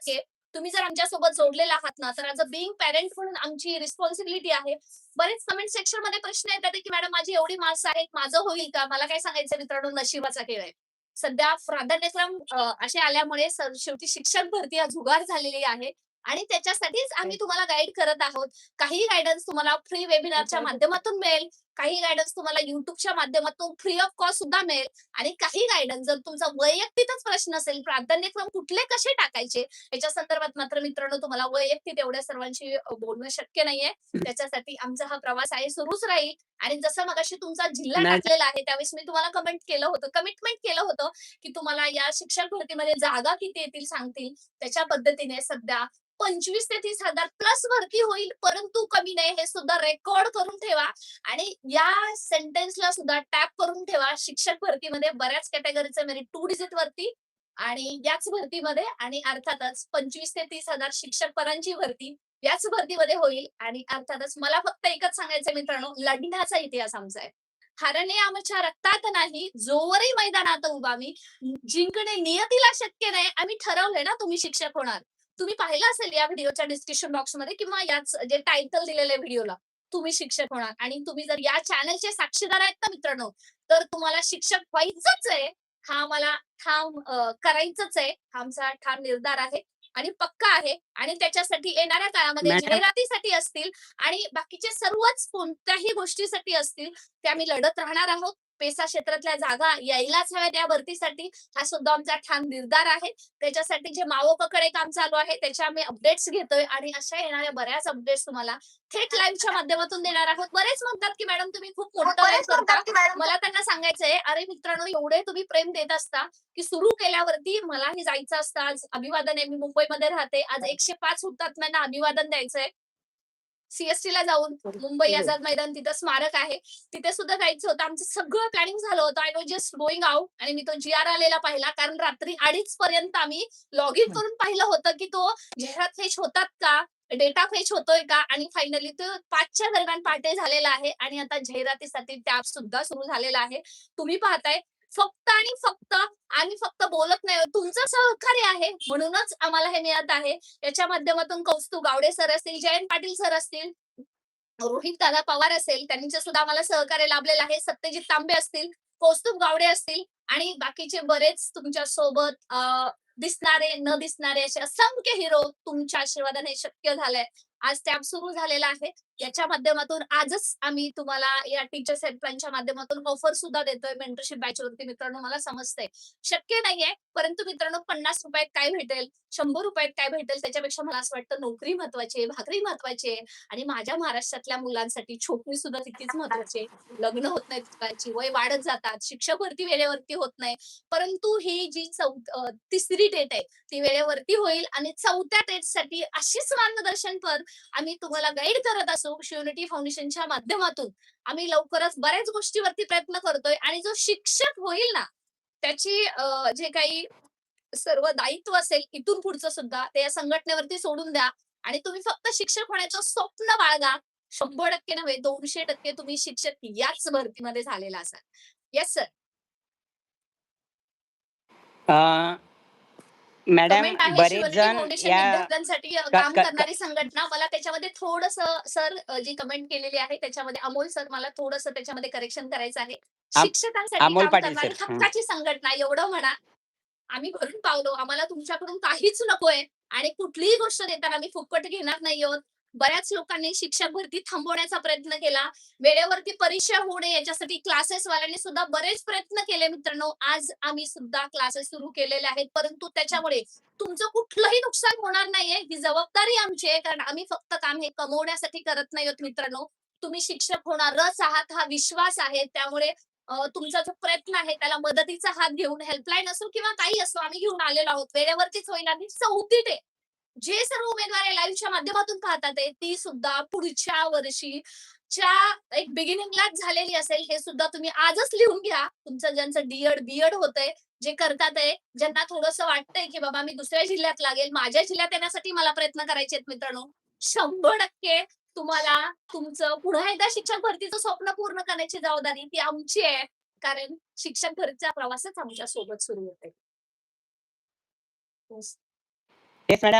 टक्के तुम्ही जर आमच्यासोबत जोडलेला आहात ना, तर ॲज अ बिंग पॅरेंट म्हणून आमची रिस्पॉन्सिबिलिटी आहे. बरेच कमेंट सेक्शनमध्ये प्रश्न येतात, की "मॅडम माझी एवढी मार्क्स आहेत, माझं होईल का?" मला काय सांगायचं मित्रांनो, नशिबाचा खेळ आहे. सध्या प्राधान्यक्रम असे आल्यामुळे शेवटी शिक्षक भरती हा जुगार झालेली आहे आणि त्याच्यासाठीच आम्ही तुम्हाला गाईड करत आहोत. काही गाईडन्स तुम्हाला फ्री वेबिनारच्या माध्यमातून मिळेल, काही गाईडन्स तुम्हाला YouTubeच्या माध्यमातून फ्री ऑफ कॉस्ट सुद्धा मिळेल आणि काही गाईडन्स जर तुमचा वैयक्तिकच प्रश्न असेल, प्राधान्यक्रम कुठले कसे टाकायचे याच्या संदर्भात मात्र मित्रांनो तुम्हाला वैयक्तिक एवढ्या सर्वांशी बोलणं शक्य नाहीये. त्याच्यासाठी आमचा हा प्रवास आहे सुरूच राहील आणि जसं मगाशी तुमचा जिल्हा नाही टाकलेला आहे, त्यावेळेस मी तुम्हाला कमिटमेंट केलं होतं, की तुम्हाला या शिक्षक भरतीमध्ये जागा किती येतील सांगतील. त्याच्या पद्धतीने सध्या 25,000 ते 30,000 प्लस भरती होईल, परंतु कमी नाही हे सुद्धा रेकॉर्ड करून ठेवा आणि या सेंटेन्सला सुद्धा टॅप करून ठेवा. शिक्षक भरतीमध्ये बऱ्याच कॅटेगरीचं मेरिट 2 डिजिट वरती आणि याच भरतीमध्ये आणि अर्थातच 25,000 ते 30,000 शिक्षक पदांची भरती याच भरतीमध्ये होईल आणि अर्थातच मला फक्त एकच सांगायचंय मित्रांनो, लढण्याचा इतिहास आमचा आहे. हारणे आमच्या रक्तात नाही, जोवरही मैदानात उभा मी, जिंकणे नियतीला शक्य नाही. आम्ही ठरवलंय ना तुम्ही शिक्षक होणार. तुम्ही पाहिलं असेल या व्हिडिओच्या डिस्क्रिप्शन बॉक्समध्ये किंवा याच जे टायटल दिलेलं आहे व्हिडिओला, तुम्ही शिक्षक होणार आणि तुम्ही जर या चॅनलचे साक्षीदार आहेत ना मित्रांनो, तर तुम्हाला शिक्षक व्हायचंच आहे. हा मला ठाम करायचंच आहे. हा आमचा ठाम निर्धार आहे आणि पक्का आहे आणि त्याच्यासाठी येणाऱ्या काळामध्ये मॅडम जाहिरातीसाठी असतील आणि बाकीचे सर्वच कोणत्याही गोष्टीसाठी असतील, ते आम्ही लढत राहणार आहोत. पेसा क्षेत्रातल्या जागा यायलाच हव्यात या भरतीसाठी, हा सुद्धा आमचा ठाम निर्धार आहे. त्याच्यासाठी जे मावोकाकडे काम चालू आहे, त्याचे आम्ही अपडेट्स घेतोय आणि अशा येणाऱ्या बऱ्याच अपडेट्स तुम्हाला थेट लाईव्हच्या माध्यमातून देणार आहोत. बरेच म्हणतात, की "मॅडम तुम्ही खूप मोठं लाईव्ह करता." मला त्यांना सांगायचंय, "अरे मित्रांनो, एवढे तुम्ही प्रेम देत असता, की सुरू केल्यावरती मलाही जायचं असतं. आज अभिवादन आहे, मी मुंबईमध्ये राहते. आज 105 हुतात्म्यांना अभिवादन द्यायचंय. सीएसटीला जाऊन मुंबई आझाद मैदान तिथं स्मारक आहे. तिथे सुद्धा जायचं होतं. आमचं सगळं प्लॅनिंग झालं होतं. I was just going out आणि मी तो जी-आर आलेला पाहिला. कारण रात्री 2:30 पर्यंत आम्ही लॉग इन करून पाहिलं होतं, की तो जाहिरात फेच होतात का? डेटा फेच होतोय का? आणि फायनली तो 5च्या दरम्यान पहाटे झालेला आहे आणि आता जाहिरातीसाठी टॅब सुद्धा सुरू झालेला आहे. तुम्ही पाहताय फक्त आणि फक्त आम्ही फक्त बोलत नाही. तुमचं सहकार्य आहे म्हणूनच आम्हाला हे मिळत आहे. याच्या माध्यमातून कौस्तुभ गावडे सर असतील, जयंत पाटील सर असतील, रोहित दादा पवार असेल, त्यांचं सुद्धा आम्हाला सहकार्य लाभलेलं आहे. सत्यजित तांबे असतील, कौस्तुभ गावडे असतील आणि बाकीचे बरेच तुमच्या सोबत दिसणारे, न दिसणारे असे असंख्य हिरो तुमच्या आशीर्वादाने शक्य झालंय. आज टॅब सुरू झालेला आहे. याच्या माध्यमातून आजच आम्ही तुम्हाला या टीचर्स हेल्पलाईनच्या माध्यमातून ऑफर सुद्धा देतोय मेंटरशिप बॅचवरती मित्रांनो मला समजतंय. शक्य नाहीये, परंतु मित्रांनो ₹50 काय भेटेल, ₹100 काय भेटेल त्याच्यापेक्षा मला असं वाटतं नोकरी महत्वाची आहे, भाकरी महत्वाची आहे. आणि माझ्या महाराष्ट्रातल्या मुलांसाठी छोकरी सुद्धा तितकीच महत्वाची आहे. लग्न होत नाहीत मुलांची, वय वाढत जातात, शिक्षक भरती वेळेवरती होत नाही. परंतु ही जी 3री डेट आहे, ती वेळेवरती होईल आणि 4थ्या डेटसाठी अशीच मार्गदर्शनपर आम्ही तुम्हाला गाईड करत असू शिवनिटी फाउंडेशनच्या माध्यमातून. आम्ही लवकरच बऱ्याच गोष्टीवरती प्रयत्न करतोय आणि जो शिक्षक होईल ना, त्याची जे काही सर्व दायित्व असेल इथून पुढचं सुद्धा ते या संघटनेवरती सोडून द्या आणि तुम्ही फक्त शिक्षक होण्याचं स्वप्न बाळगा. 100% नव्हे 200% तुम्ही शिक्षक याच भरतीमध्ये झालेला असाल. Yes sir. Uh, madam comment आहे बरेच शिवनेरी जण फाउंडेशन या विद्यार्थ्यांसाठी क काम क क करणारी संघटना. मला त्याच्यामध्ये थोडंसं सर जी कमेंट केलेली आहे त्याच्यामध्ये अमोल सर मला थोडंसं त्याच्यामध्ये करेक्शन करायचं आहे. अम शिक्षकांसाठी अमोल काम पाटील करणारी सर. हं. हक्काची संघटना एवढं म्हणा. आम्ही भरून पावलो. आम्हाला तुमच्याकडून काहीच नकोय आणि कुठलीही गोष्ट देताना आम्ही फुकट घेणार नाही आहोत. बऱ्याच लोकांनी शिक्षक भरती थांबवण्याचा प्रयत्न केला. वेळेवरती परीक्षा होऊ नये याच्यासाठी क्लासेसवाल्यांनी सुद्धा बरेच प्रयत्न केले मित्रांनो. आज आम्ही सुद्धा क्लासेस सुरू केलेले आहेत. परंतु त्याच्यामुळे तुमचं कुठलंही नुकसान होणार नाहीये. ही जबाबदारी आमची आहे. कारण आम्ही फक्त काम हे कमवण्यासाठी करत नाही आहोत मित्रांनो. तुम्ही शिक्षक होणारच आहात हा विश्वास आहे. त्यामुळे तुमचा जो प्रयत्न आहे त्याला मदतीचा हात घेऊन हेल्पलाईन असो किंवा काही असो आम्ही घेऊन आलेलो आहोत. वेळेवरतीच होईल आणि 4थी डे जे सर्व उमेदवार या लाईव्हच्या माध्यमातून पाहतात आहे, ती सुद्धा पुढच्या वर्षीच्या एक बिगिनिंगलाच झालेली असेल. हे सुद्धा तुम्ही आजच लिहून घ्या. तुमचं ज्यांचं डी-एड होतंय, जे करतात आहे, ज्यांना थोडंसं वाटतंय, की बाबा मी दुसऱ्या जिल्ह्यात लागेल, माझ्या जिल्ह्यात येण्यासाठी मला प्रयत्न करायचे आहेत मित्रांनो. 100% तुम्हाला तुमचं पुन्हा एकदा शिक्षक भरतीचं स्वप्न पूर्ण करण्याची जबाबदारी ती आमची आहे. कारण शिक्षक भरतीचा प्रवासच आमच्या सोबत सुरू होते. Yes madam.